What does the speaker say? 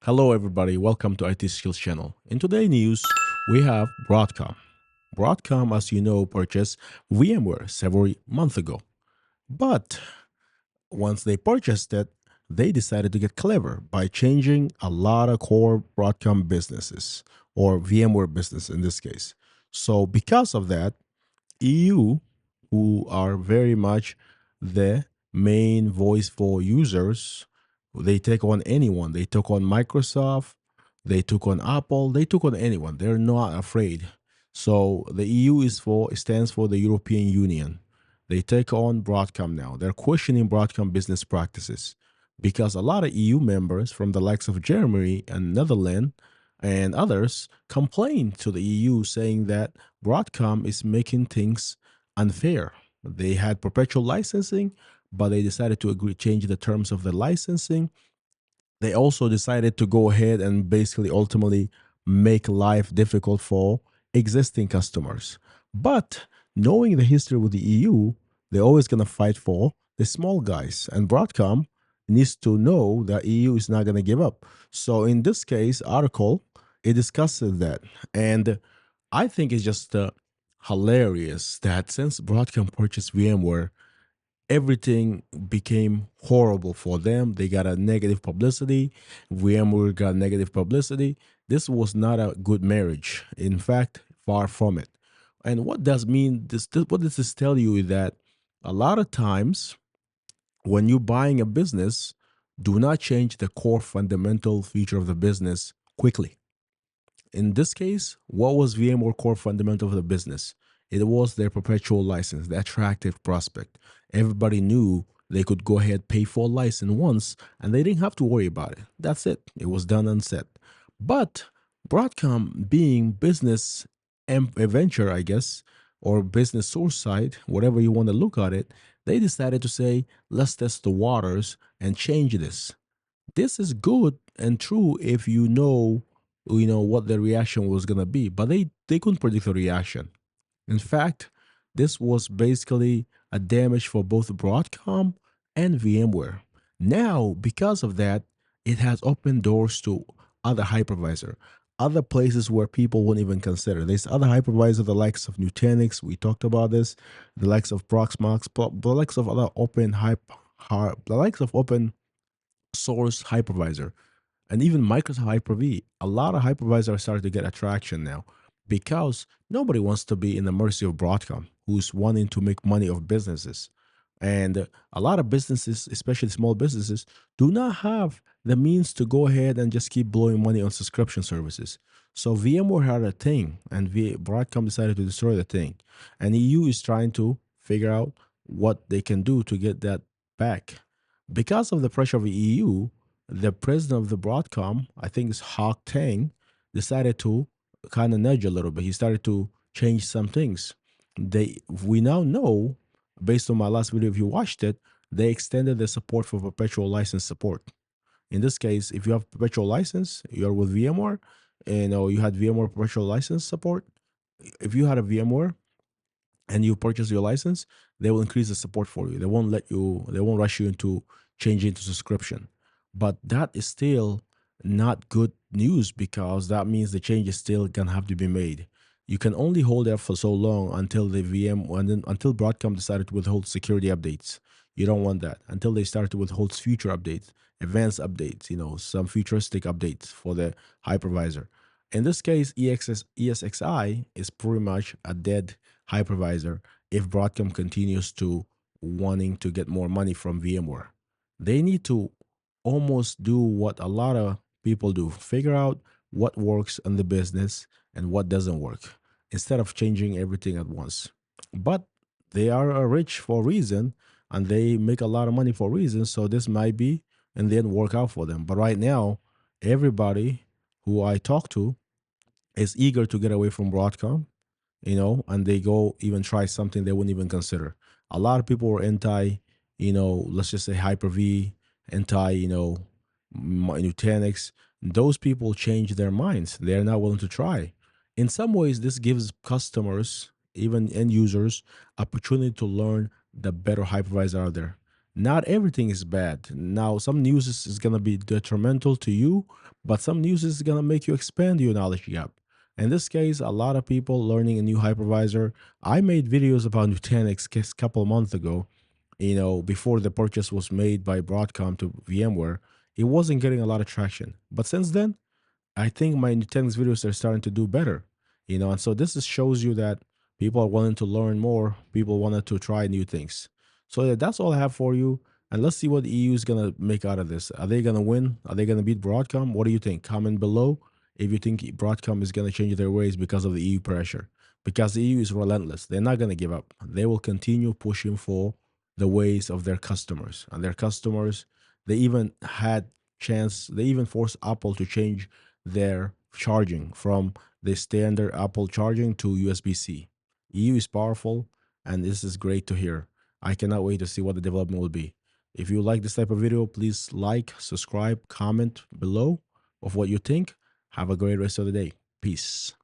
Hello, everybody. Welcome to IT Skills Channel. In today's news, we have Broadcom. Broadcom, as you know, purchased VMware several months ago. But once they purchased it, they decided to get clever by changing a lot of core Broadcom businesses or VMware business in this case. So, because of that, EU, who are very much the main voice for users, they take on anyone. They took on Microsoft, they took on Apple, they took on anyone. They're not afraid. So the EU stands for the European Union. They take on Broadcom now. They're questioning Broadcom business practices because a lot of EU members from the likes of Germany and Netherlands and others complain to the EU saying that Broadcom is making things unfair. They had perpetual licensing, but they decided to change the terms of the licensing. They also decided to go ahead and basically ultimately make life difficult for existing customers. But knowing the history with the EU, they're always going to fight for the small guys. And Broadcom needs to know that EU is not going to give up. So in this case, article, it discusses that. And I think it's just hilarious that since Broadcom purchased VMware, everything became horrible for them. They got a negative publicity. VMware got negative publicity. This was not a good marriage. In fact, far from it. And what does mean what does this tell you is that a lot of times when you're buying a business, do not change the core fundamental feature of the business quickly. In this case, what was VMware core fundamental of the business? It was their perpetual license, the attractive prospect. Everybody knew they could go ahead pay for a license once and they didn't have to worry about it. That's it. It was done and said. But Broadcom being business venture, I guess, or business source side, whatever you want to look at it, they decided to say, let's test the waters and change this. This is good and true if you know what the reaction was going to be, but they couldn't predict the reaction. In fact, this was basically a damage for both Broadcom and VMware. Now, because of that, it has opened doors to other hypervisor, other places where people wouldn't even consider. There's other hypervisor, the likes of Nutanix, we talked about this, the likes of Proxmox, the likes of other the likes of open source hypervisor, and even Microsoft Hyper-V. A lot of hypervisors are starting to get attraction now because nobody wants to be in the mercy of Broadcom, who's wanting to make money of businesses. And a lot of businesses, especially small businesses, do not have the means to go ahead and just keep blowing money on subscription services. So VMware had a thing, and Broadcom decided to destroy the thing. And EU is trying to figure out what they can do to get that back. Because of the pressure of the EU, the president of the Broadcom, I think it's Hawk Tang, decided to kind of nudge a little bit. He started to change some things. We now know, based on my last video, if you watched it, they extended the support for perpetual license support. In this case, if you have perpetual license, you're with VMware, and you had VMware perpetual license support. If you had a VMware and you purchase your license, they will increase the support for you. They won't rush you into changing to subscription. But that is still not good news because that means the change is still gonna have to be made. You can only hold that for so long until until Broadcom decided to withhold security updates. You don't want that until they start to withhold future updates, advanced updates, some futuristic updates for the hypervisor. In this case, ESXi is pretty much a dead hypervisor if Broadcom continues to wanting to get more money from VMware. They need to almost do what a lot of people do, figure out what works in the business and what doesn't work instead of changing everything at once. But they are rich for a reason and they make a lot of money for a reason. So this might be and then work out for them. But right now, everybody who I talk to is eager to get away from Broadcom, and they go even try something they wouldn't even consider. A lot of people were anti, let's just say Hyper-V, anti, Nutanix. Those people change their minds. They're not willing to try. In some ways, this gives customers, even end users, opportunity to learn the better hypervisor out there. Not everything is bad. Now, some news is going to be detrimental to you, but some news is going to make you expand your knowledge gap. In this case, a lot of people learning a new hypervisor. I made videos about Nutanix a couple months ago, before the purchase was made by Broadcom to VMware. It wasn't getting a lot of traction. But since then, I think my Nutanix videos are starting to do better, and so this shows you that people are willing to learn more. People wanted to try new things. So yeah, that's all I have for you. And let's see what the EU is gonna make out of this. Are they gonna win? Are they gonna beat Broadcom? What do you think? Comment below if you think Broadcom is gonna change their ways because of the EU pressure. Because the EU is relentless. They're not gonna give up. They will continue pushing for the ways of their customers. And their customers, they even had chance. They even forced Apple to change their charging from the standard Apple charging to USB-C. EU is powerful, and this is great to hear. I cannot wait to see what the development will be. If you like this type of video, please like, subscribe, comment below of what you think. Have a great rest of the day. Peace.